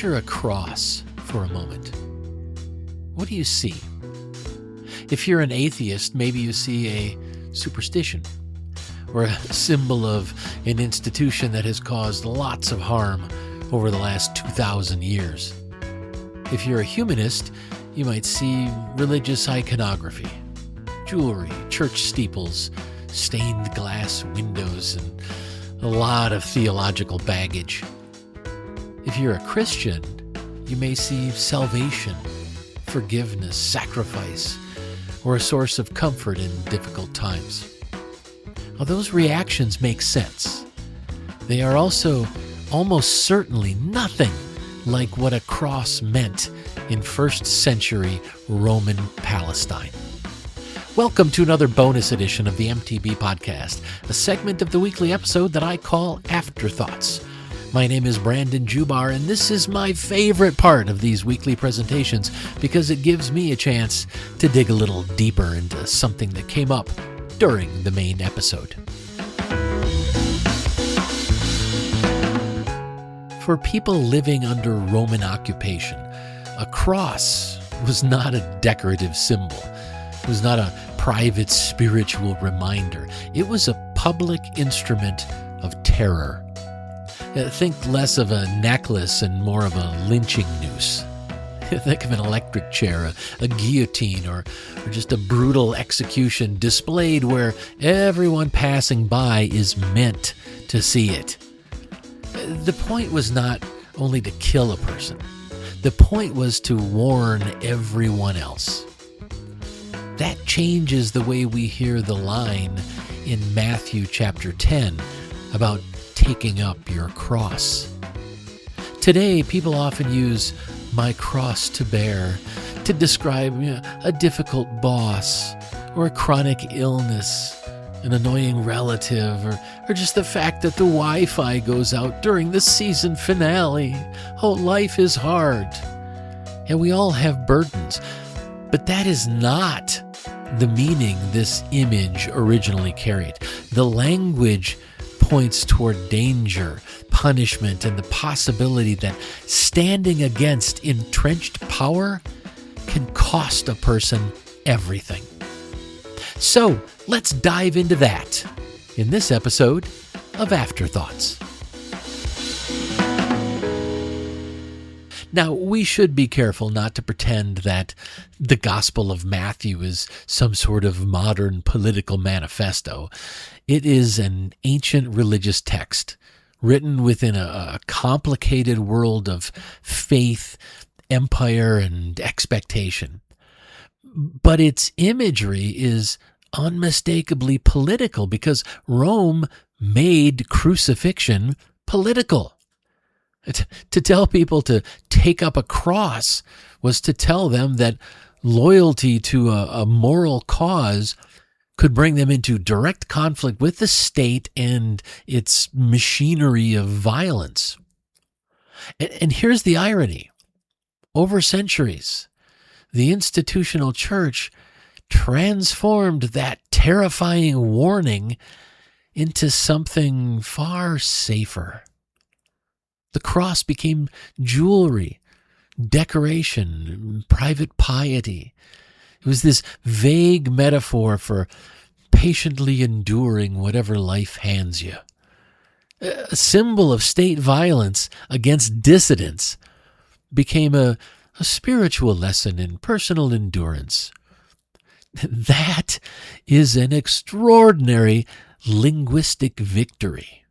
Picture a cross for a moment. What do you see? If you're an atheist, maybe you see a superstition or a symbol of an institution that has caused lots of harm over the last 2,000 years. If you're a humanist, you might see religious iconography, jewelry, church steeples, stained glass windows, and a lot of theological baggage. If you're a Christian, you may see salvation, forgiveness, sacrifice, or a source of comfort in difficult times. Now, those reactions make sense. They are also almost certainly nothing like what a cross meant in first century Roman Palestine. Welcome to another bonus edition of the MTB Podcast, a segment of the weekly episode that I call Afterthoughts. My name is Brandon Jubar, and this is my favorite part of these weekly presentations because it gives me a chance to dig a little deeper into something that came up during the main episode. For people living under Roman occupation, a cross was not a decorative symbol. It was not a private spiritual reminder. It was a public instrument of terror. Think less of a necklace and more of a lynching noose. Think of an electric chair, a guillotine, or just a brutal execution displayed where everyone passing by is meant to see it. The point was not only to kill a person. The point was to warn everyone else. That changes the way we hear the line in Matthew chapter 10 about taking up your cross. Today, people often use my cross to bear to describe a difficult boss or a chronic illness, an annoying relative, or just the fact that the Wi-Fi goes out during the season finale. Oh, life is hard. And we all have burdens. But that is not the meaning this image originally carried. The language points toward danger, punishment, and the possibility that standing against entrenched power can cost a person everything. So, let's dive into that in this episode of Afterthoughts. Now, we should be careful not to pretend that the Gospel of Matthew is some sort of modern political manifesto. It is an ancient religious text written within a complicated world of faith, empire, and expectation. But its imagery is unmistakably political because Rome made crucifixion political. To tell people to take up a cross was to tell them that loyalty to a moral cause could bring them into direct conflict with the state and its machinery of violence. And here's the irony. Over centuries, the institutional church transformed that terrifying warning into something far safer. The cross became jewelry, decoration, private piety. It was this vague metaphor for patiently enduring whatever life hands you. A symbol of state violence against dissidents became a spiritual lesson in personal endurance. That is an extraordinary linguistic victory.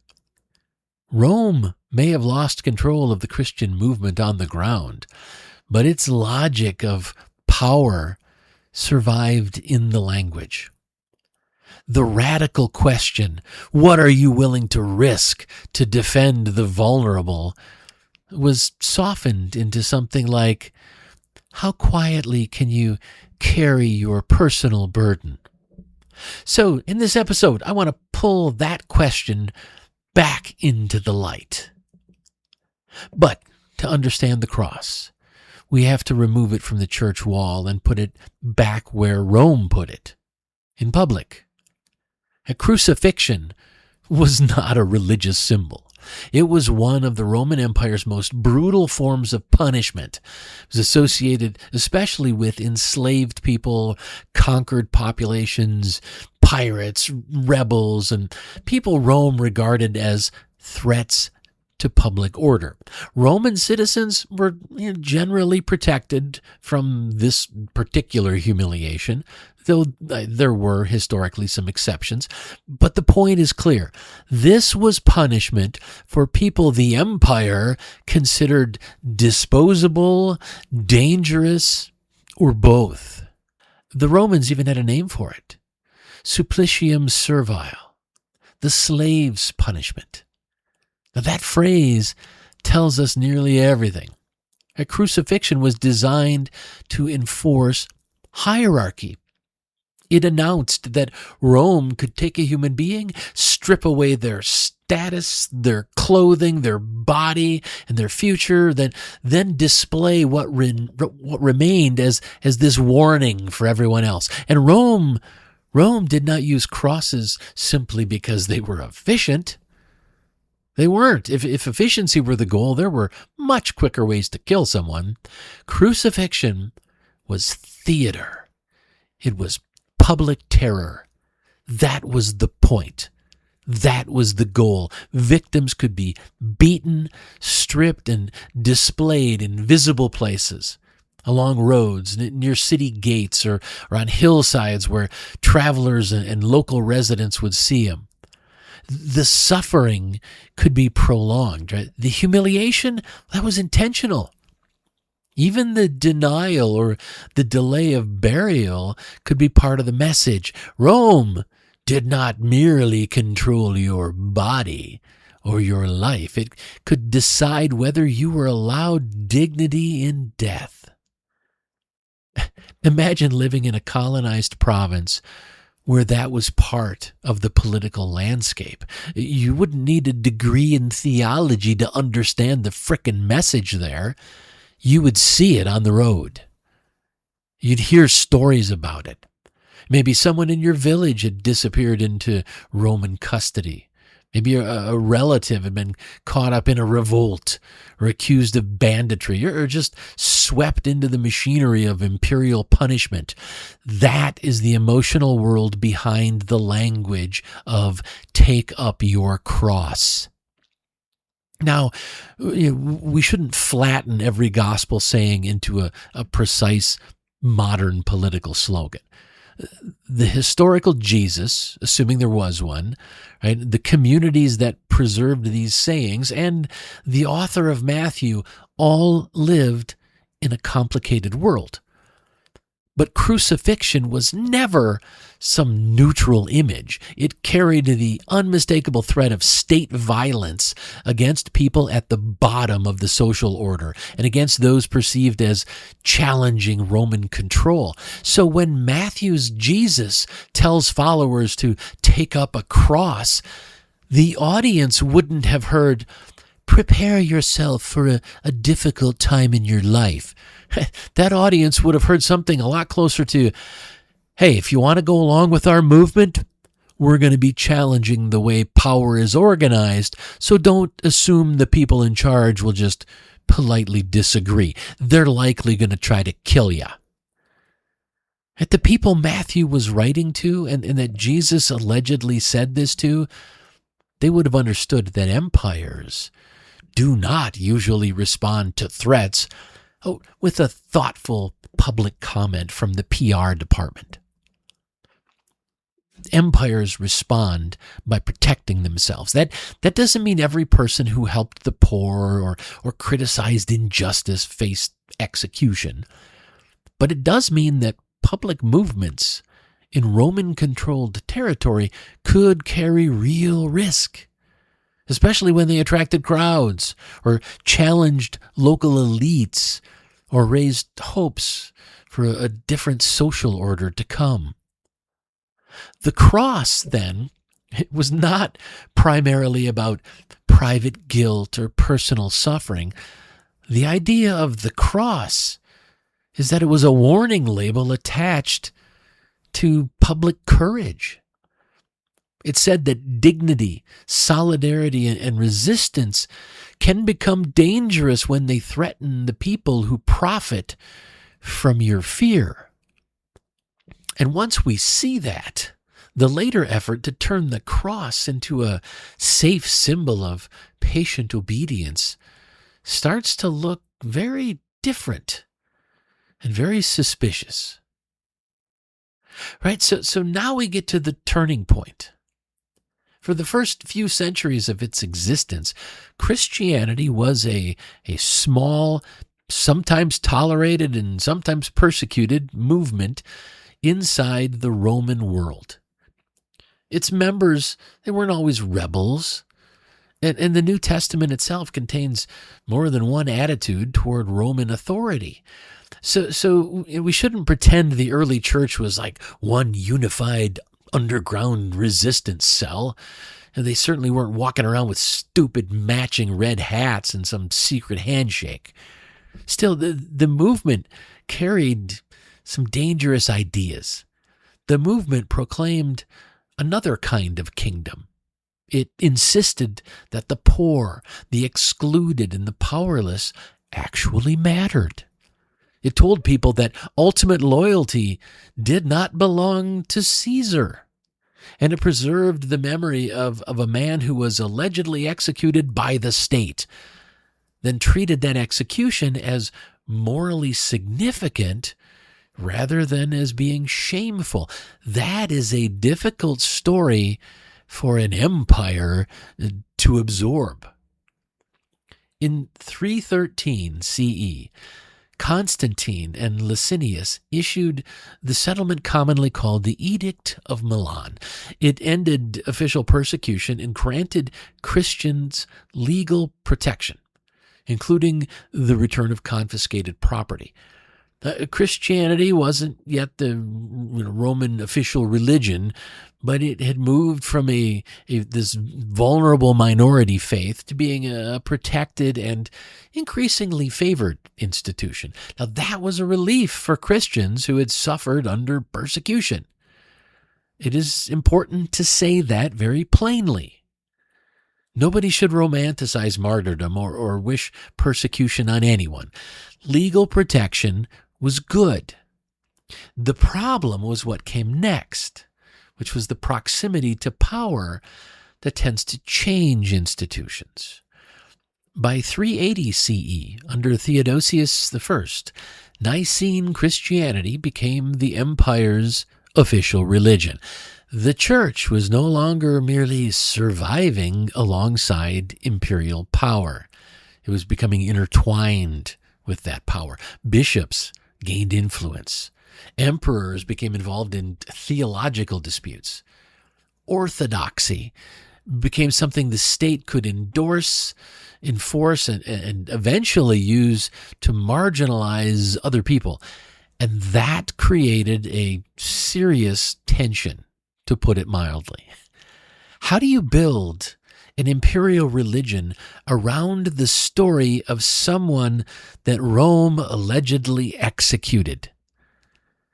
Rome may have lost control of the Christian movement on the ground, but its logic of power survived in the language. The radical question, what are you willing to risk to defend the vulnerable, was softened into something like, how quietly can you carry your personal burden? So in this episode, I want to pull that question back into the light. But to understand the cross, we have to remove it from the church wall and put it back where Rome put it, in public. A crucifixion was not a religious symbol. It was one of the Roman Empire's most brutal forms of punishment. It was associated especially with enslaved people, conquered populations, pirates, rebels, and people Rome regarded as threats to public order. Roman citizens were generally protected from this particular humiliation, though there were historically some exceptions. But the point is clear. This was punishment for people the empire considered disposable, dangerous, or both. The Romans even had a name for it: supplicium servile, the slave's punishment. Now, that phrase tells us nearly everything. A crucifixion was designed to enforce hierarchy. It announced that Rome could take a human being, strip away their status, their clothing, their body, and their future, then display what remained as this warning for everyone else. And Rome did not use crosses simply because they were efficient. They weren't. If efficiency were the goal, there were much quicker ways to kill someone. Crucifixion was theater. It was public terror. That was the point. That was the goal. Victims could be beaten, stripped, and displayed in visible places, along roads, near city gates, or on hillsides where travelers and local residents would see them. The suffering could be prolonged, right? The humiliation, that was intentional. Even the denial or the delay of burial could be part of the message. Rome did not merely control your body or your life. It could decide whether you were allowed dignity in death. Imagine living in a colonized province where that was part of the political landscape. You wouldn't need a degree in theology to understand the frickin' message there. You would see it on the road. You'd hear stories about it. Maybe someone in your village had disappeared into Roman custody. Maybe a relative had been caught up in a revolt or accused of banditry or just swept into the machinery of imperial punishment. That is the emotional world behind the language of take up your cross. Now, we shouldn't flatten every gospel saying into a precise modern political slogan. The historical Jesus, assuming there was one, right, the communities that preserved these sayings, and the author of Matthew all lived in a complicated world. But crucifixion was never some neutral image. It carried the unmistakable threat of state violence against people at the bottom of the social order and against those perceived as challenging Roman control. So when Matthew's Jesus tells followers to take up a cross, the audience wouldn't have heard, "Prepare yourself for a difficult time in your life." That audience would have heard something a lot closer to, "Hey, if you want to go along with our movement, we're going to be challenging the way power is organized, so don't assume the people in charge will just politely disagree. They're likely going to try to kill you." At the people Matthew was writing to and that Jesus allegedly said this to, they would have understood that empires do not usually respond to threats with a thoughtful public comment from the PR department. Empires respond by protecting themselves. That doesn't mean every person who helped the poor or criticized injustice faced execution. But it does mean that public movements in Roman-controlled territory could carry real risk, especially when they attracted crowds or challenged local elites or raised hopes for a different social order to come. The cross, then, it was not primarily about private guilt or personal suffering. The idea of the cross is that it was a warning label attached to public courage. It said that dignity, solidarity, and resistance can become dangerous when they threaten the people who profit from your fear. And once we see that, the later effort to turn the cross into a safe symbol of patient obedience starts to look very different and very suspicious. Right? So now we get to the turning point. For the first few centuries of its existence, Christianity was a small, sometimes tolerated and sometimes persecuted movement inside the Roman world. Its members, they weren't always rebels. And the New Testament itself contains more than one attitude toward Roman authority. So we shouldn't pretend the early church was like one unified underground resistance cell. And they certainly weren't walking around with stupid matching red hats and some secret handshake. Still, the movement carried some dangerous ideas. The movement proclaimed another kind of kingdom. It insisted that the poor, the excluded, and the powerless actually mattered. It told people that ultimate loyalty did not belong to Caesar. And it preserved the memory of a man who was allegedly executed by the state, then treated that execution as morally significant rather than as being shameful. That is a difficult story for an empire to absorb. In 313 CE, Constantine and Licinius issued the settlement commonly called the Edict of Milan. It ended official persecution and granted Christians legal protection, including the return of confiscated property. Christianity wasn't yet the Roman official religion, but it had moved from this vulnerable minority faith to being a protected and increasingly favored institution. Now, that was a relief for Christians who had suffered under persecution. It is important to say that very plainly. Nobody should romanticize martyrdom or wish persecution on anyone. Legal protection was good. The problem was what came next, which was the proximity to power that tends to change institutions. By 380 CE, under Theodosius I, Nicene Christianity became the empire's official religion. The church was no longer merely surviving alongside imperial power. It was becoming intertwined with that power. Bishops gained influence. Emperors became involved in theological disputes. Orthodoxy became something the state could endorse, enforce, and eventually use to marginalize other people. And that created a serious tension, to put it mildly. How do you build an imperial religion around the story of someone that Rome allegedly executed?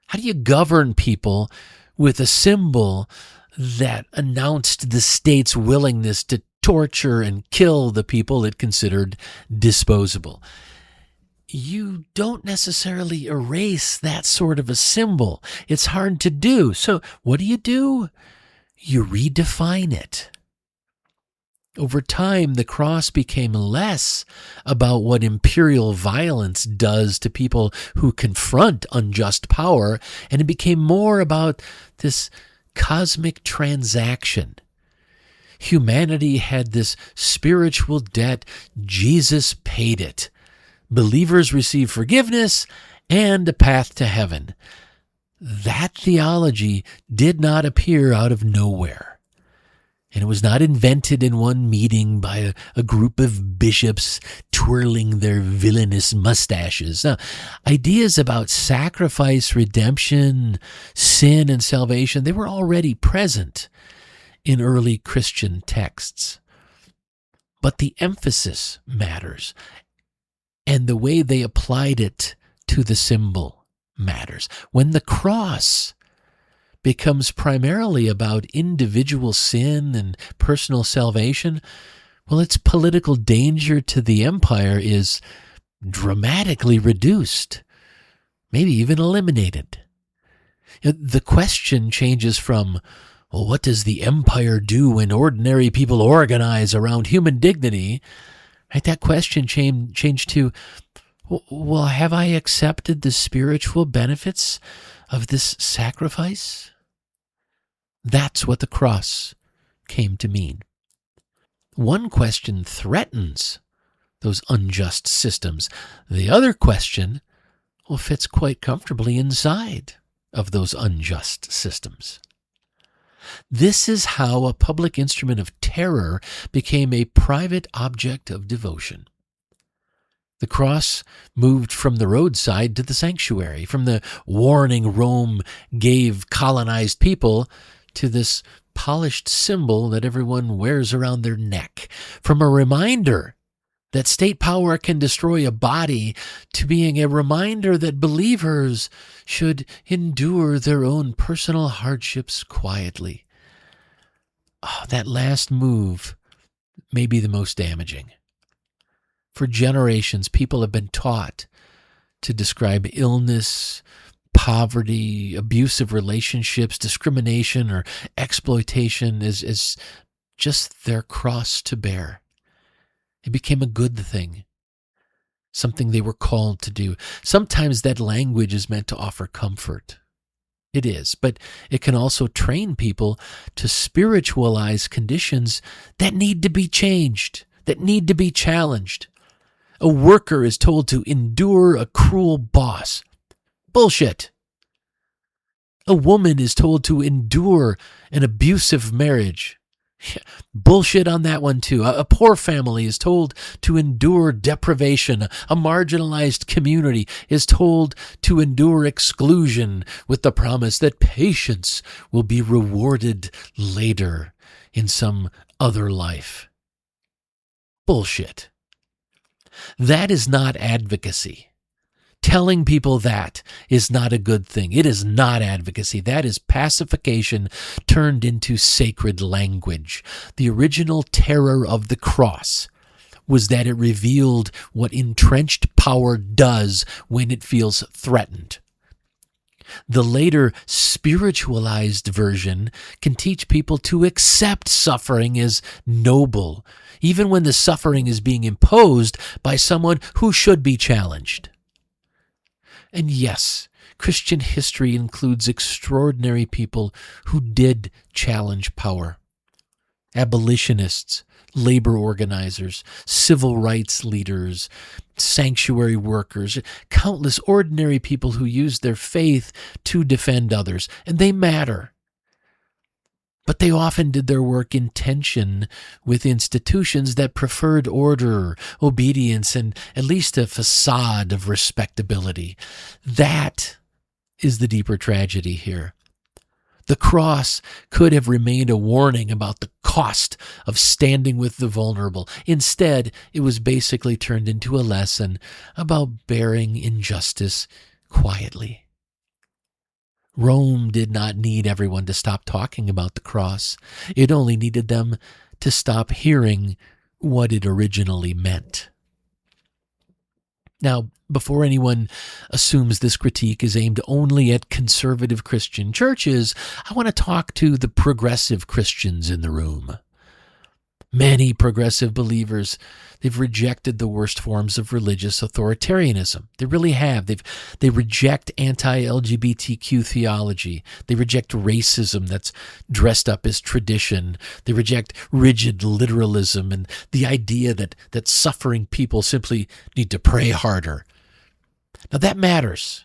How do you govern people with a symbol that announced the state's willingness to torture and kill the people it considered disposable? You don't necessarily erase that sort of a symbol. It's hard to do. So what do? You redefine it. Over time, the cross became less about what imperial violence does to people who confront unjust power, and it became more about this cosmic transaction. Humanity had this spiritual debt. Jesus paid it. Believers receive forgiveness and a path to heaven. That theology did not appear out of nowhere. And it was not invented in one meeting by a group of bishops twirling their villainous mustaches. Now, ideas about sacrifice, redemption, sin, and salvation, they were already present in early Christian texts. But the emphasis matters, and the way they applied it to the symbol matters. When the cross becomes primarily about individual sin and personal salvation, well, its political danger to the empire is dramatically reduced, maybe even eliminated. The question changes from, well, what does the empire do when ordinary people organize around human dignity? Right? That question changed to, well, have I accepted the spiritual benefits of this sacrifice? That's what the cross came to mean. One question threatens those unjust systems. The other question, well, fits quite comfortably inside of those unjust systems. This is how a public instrument of terror became a private object of devotion. The cross moved from the roadside to the sanctuary, from the warning Rome gave colonized people to this polished symbol that everyone wears around their neck, from a reminder that state power can destroy a body to being a reminder that believers should endure their own personal hardships quietly. Oh, that last move may be the most damaging. For generations, people have been taught to describe illness, poverty, abusive relationships, discrimination, or exploitation as just their cross to bear. It became a good thing, something they were called to do. Sometimes that language is meant to offer comfort. It is, but it can also train people to spiritualize conditions that need to be changed, that need to be challenged. A worker is told to endure a cruel boss. Bullshit. A woman is told to endure an abusive marriage. Bullshit on that one too. A poor family is told to endure deprivation. A marginalized community is told to endure exclusion with the promise that patience will be rewarded later in some other life. Bullshit. That is not advocacy. Telling people that is not a good thing. It is not advocacy. That is pacification turned into sacred language. The original terror of the cross was that it revealed what entrenched power does when it feels threatened. The later spiritualized version can teach people to accept suffering as noble, even when the suffering is being imposed by someone who should be challenged. And yes, Christian history includes extraordinary people who did challenge power. Abolitionists, labor organizers, civil rights leaders, sanctuary workers, countless ordinary people who used their faith to defend others, and they matter. But they often did their work in tension with institutions that preferred order, obedience, and at least a facade of respectability. That is the deeper tragedy here. The cross could have remained a warning about the cost of standing with the vulnerable. Instead, it was basically turned into a lesson about bearing injustice quietly. Rome did not need everyone to stop talking about the cross. It only needed them to stop hearing what it originally meant. Now, before anyone assumes this critique is aimed only at conservative Christian churches, I want to talk to the progressive Christians in the room. Many progressive believers, they've rejected the worst forms of religious authoritarianism. They really have. They reject anti-LGBTQ theology. They reject racism that's dressed up as tradition. They reject rigid literalism and the idea that suffering people simply need to pray harder. Now that matters.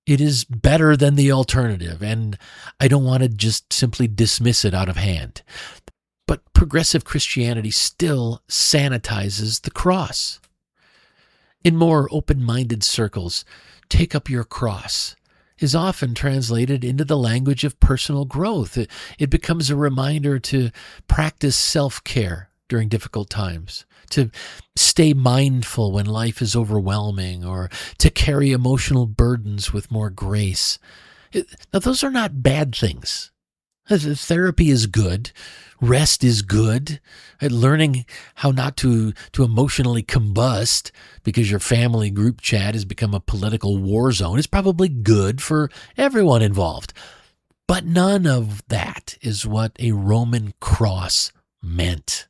It is better than the alternative, and I don't want to just simply dismiss it out of hand. But progressive Christianity still sanitizes the cross. In more open-minded circles, take up your cross is often translated into the language of personal growth. It becomes a reminder to practice self-care during difficult times, to stay mindful when life is overwhelming, or to carry emotional burdens with more grace. Now, those are not bad things. Therapy is good. Rest is good. Learning how not to emotionally combust because your family group chat has become a political war zone is probably good for everyone involved. But none of that is what a Roman cross meant.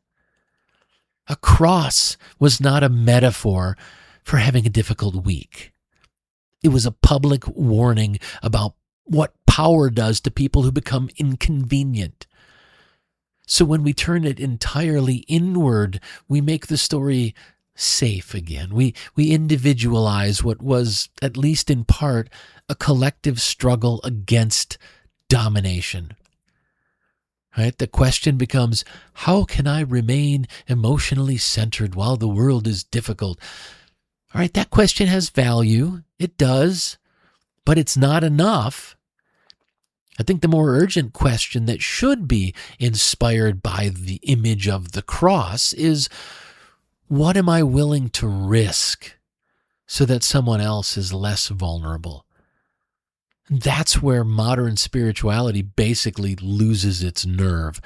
A cross was not a metaphor for having a difficult week. It was a public warning about what power does to people who become inconvenient. So when we turn it entirely inward, we make the story safe again. We individualize what was, at least in part, a collective struggle against domination. Right? The question becomes, how can I remain emotionally centered while the world is difficult? All right, that question has value. It does, but it's not enough. I think the more urgent question that should be inspired by the image of the cross is, what am I willing to risk so that someone else is less vulnerable? That's where modern spirituality basically loses its nerve.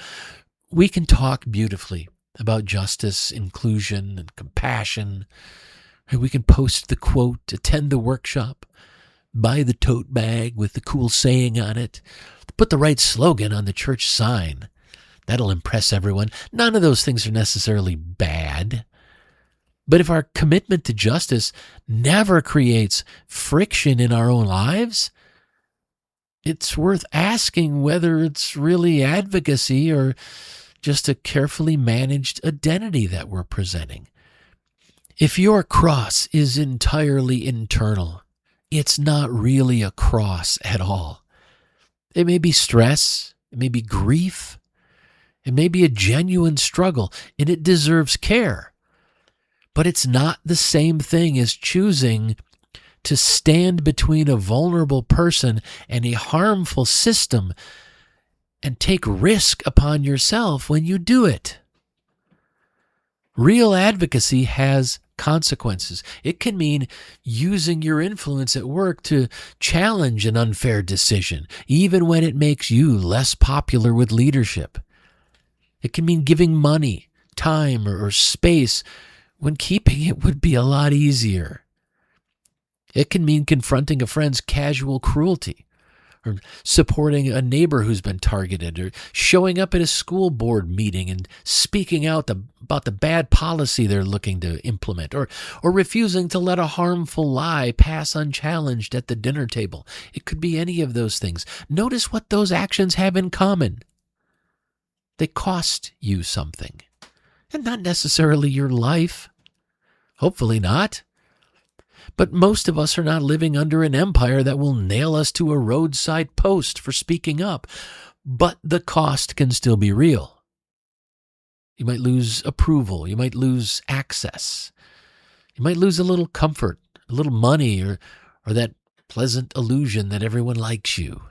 We can talk beautifully about justice, inclusion, and compassion. We can post the quote, attend the workshop, buy the tote bag with the cool saying on it, put the right slogan on the church sign. That'll impress everyone. None of those things are necessarily bad. But if our commitment to justice never creates friction in our own lives, it's worth asking whether it's really advocacy or just a carefully managed identity that we're presenting. If your cross is entirely internal, it's not really a cross at all. It may be stress, it may be grief, it may be a genuine struggle, and it deserves care. But it's not the same thing as choosing to stand between a vulnerable person and a harmful system and take risk upon yourself when you do it. Real advocacy has consequences. It can mean using your influence at work to challenge an unfair decision, even when it makes you less popular with leadership. It can mean giving money, time, or space when keeping it would be a lot easier. It can mean confronting a friend's casual cruelty, or supporting a neighbor who's been targeted, or showing up at a school board meeting and speaking out about the bad policy they're looking to implement, or refusing to let a harmful lie pass unchallenged at the dinner table. It could be any of those things. Notice what those actions have in common. They cost you something, and not necessarily your life. Hopefully not. But most of us are not living under an empire that will nail us to a roadside post for speaking up. But the cost can still be real. You might lose approval. You might lose access. You might lose a little comfort, a little money, or that pleasant illusion that everyone likes you.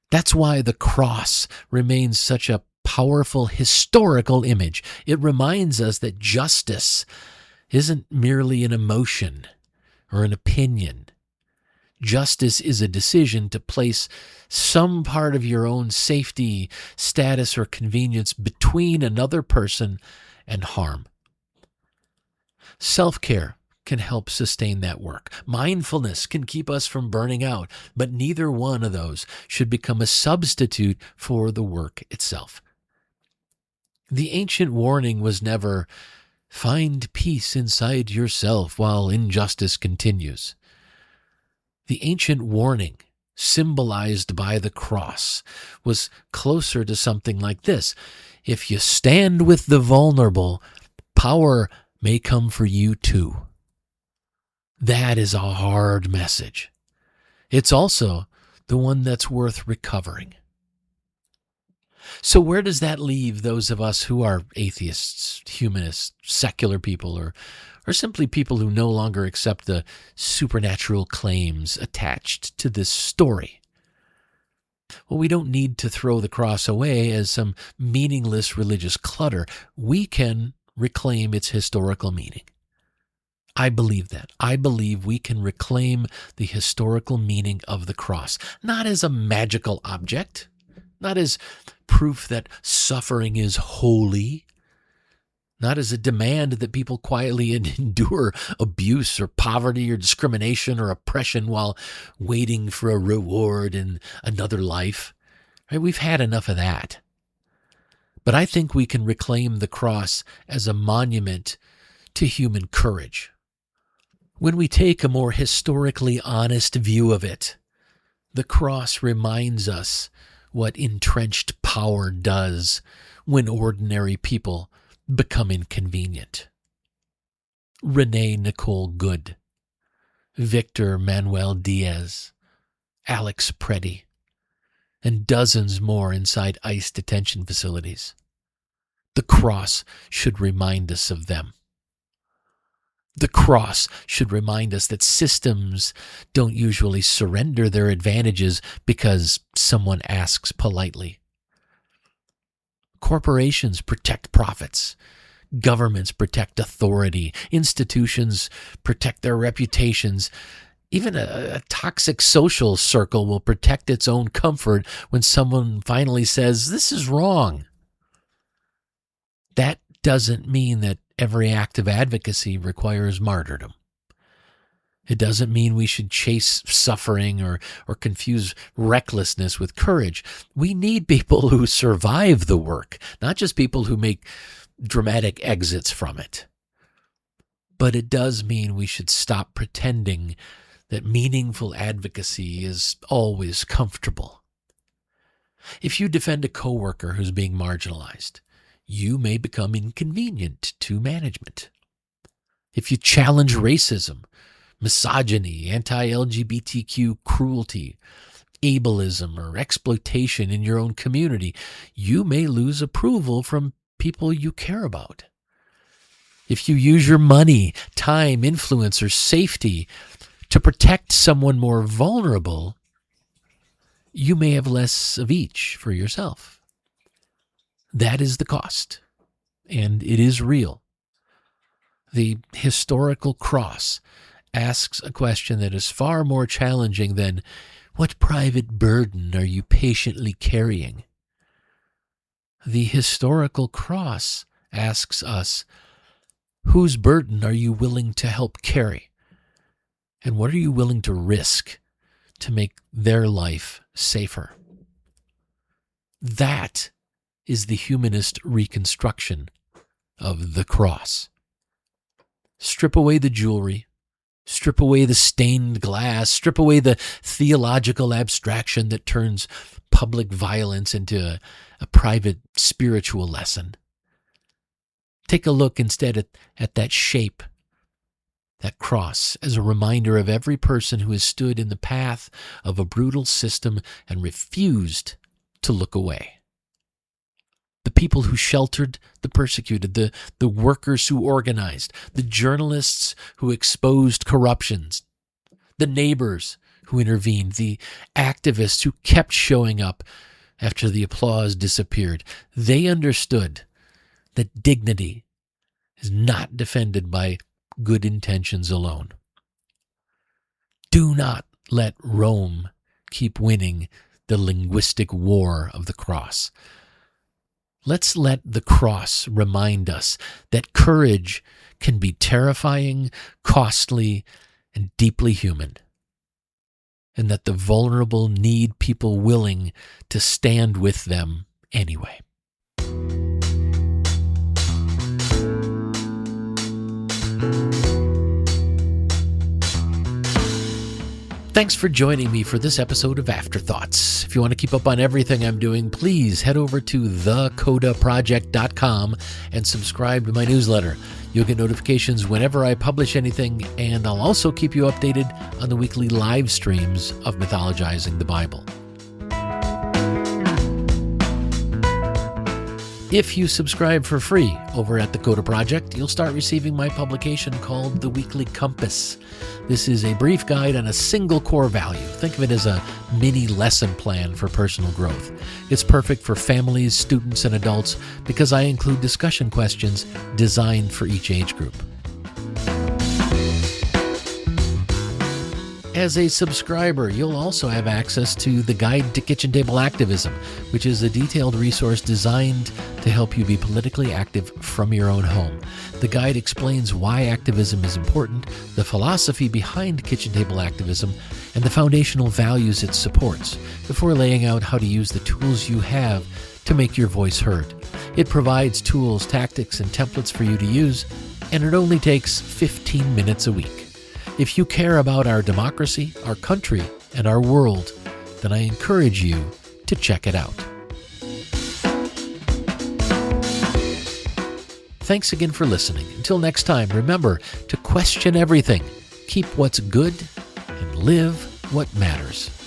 That's why the cross remains such a powerful historical image. It reminds us that justice isn't merely an emotion or an opinion. Justice is a decision to place some part of your own safety, status, or convenience between another person and harm. Self-care can help sustain that work. Mindfulness can keep us from burning out, but neither one of those should become a substitute for the work itself. The ancient warning was never, find peace inside yourself while injustice continues. The ancient warning, symbolized by the cross, was closer to something like this. If you stand with the vulnerable, power may come for you too. That is a hard message. It's also the one that's worth recovering. So where does that leave those of us who are atheists, humanists, secular people, or simply people who no longer accept the supernatural claims attached to this story? Well, we don't need to throw the cross away as some meaningless religious clutter. We can reclaim its historical meaning. I believe that. I believe we can reclaim the historical meaning of the cross, not as a magical object, not as proof that suffering is holy, not as a demand that people quietly endure abuse or poverty or discrimination or oppression while waiting for a reward in another life. Right? We've had enough of that. But I think we can reclaim the cross as a monument to human courage. When we take a more historically honest view of it, the cross reminds us what entrenched power does when ordinary people become inconvenient. Renee Nicole Good, Victor Manuel Diaz, Alex Preddy, and dozens more inside ICE detention facilities. The cross should remind us of them. The cross should remind us that systems don't usually surrender their advantages because someone asks politely. Corporations protect profits. Governments protect authority. Institutions protect their reputations. Even a toxic social circle will protect its own comfort when someone finally says, "This is wrong." That doesn't mean that every act of advocacy requires martyrdom. It doesn't mean we should chase suffering or confuse recklessness with courage. We need people who survive the work, not just people who make dramatic exits from it. But it does mean we should stop pretending that meaningful advocacy is always comfortable. If you defend a coworker who's being marginalized, you may become inconvenient to management. If you challenge racism, misogyny, anti-LGBTQ cruelty, ableism, or exploitation in your own community, you may lose approval from people you care about. If you use your money, time, influence, or safety to protect someone more vulnerable, you may have less of each for yourself. That is the cost, and it is real. The historical cross asks a question that is far more challenging than, what private burden are you patiently carrying? The historical cross asks us, whose burden are you willing to help carry? And what are you willing to risk to make their life safer? That is the humanist reconstruction of the cross. Strip away the jewelry, strip away the stained glass, strip away the theological abstraction that turns public violence into a private spiritual lesson. Take a look instead at that shape, that cross, as a reminder of every person who has stood in the path of a brutal system and refused to look away. The people who sheltered the persecuted, the workers who organized, the journalists who exposed corruptions, the neighbors who intervened, the activists who kept showing up after the applause disappeared. They understood that dignity is not defended by good intentions alone. Do not let Rome keep winning the linguistic war of the cross. Let's let the cross remind us that courage can be terrifying, costly, and deeply human, and that the vulnerable need people willing to stand with them anyway. Thanks for joining me for this episode of Afterthoughts. If you want to keep up on everything I'm doing, please head over to thecodaproject.com and subscribe to my newsletter. You'll get notifications whenever I publish anything, and I'll also keep you updated on the weekly live streams of Mythologizing the Bible. If you subscribe for free over at the Coda Project, you'll start receiving my publication called The Weekly Compass. This is a brief guide on a single core value. Think of it as a mini lesson plan for personal growth. It's perfect for families, students, and adults because I include discussion questions designed for each age group. As a subscriber, you'll also have access to the Guide to Kitchen Table Activism, which is a detailed resource designed to help you be politically active from your own home. The guide explains why activism is important, the philosophy behind kitchen table activism, and the foundational values it supports, before laying out how to use the tools you have to make your voice heard. It provides tools, tactics, and templates for you to use, and it only takes 15 minutes a week. If you care about our democracy, our country, and our world, then I encourage you to check it out. Thanks again for listening. Until next time, remember to question everything, keep what's good, and live what matters.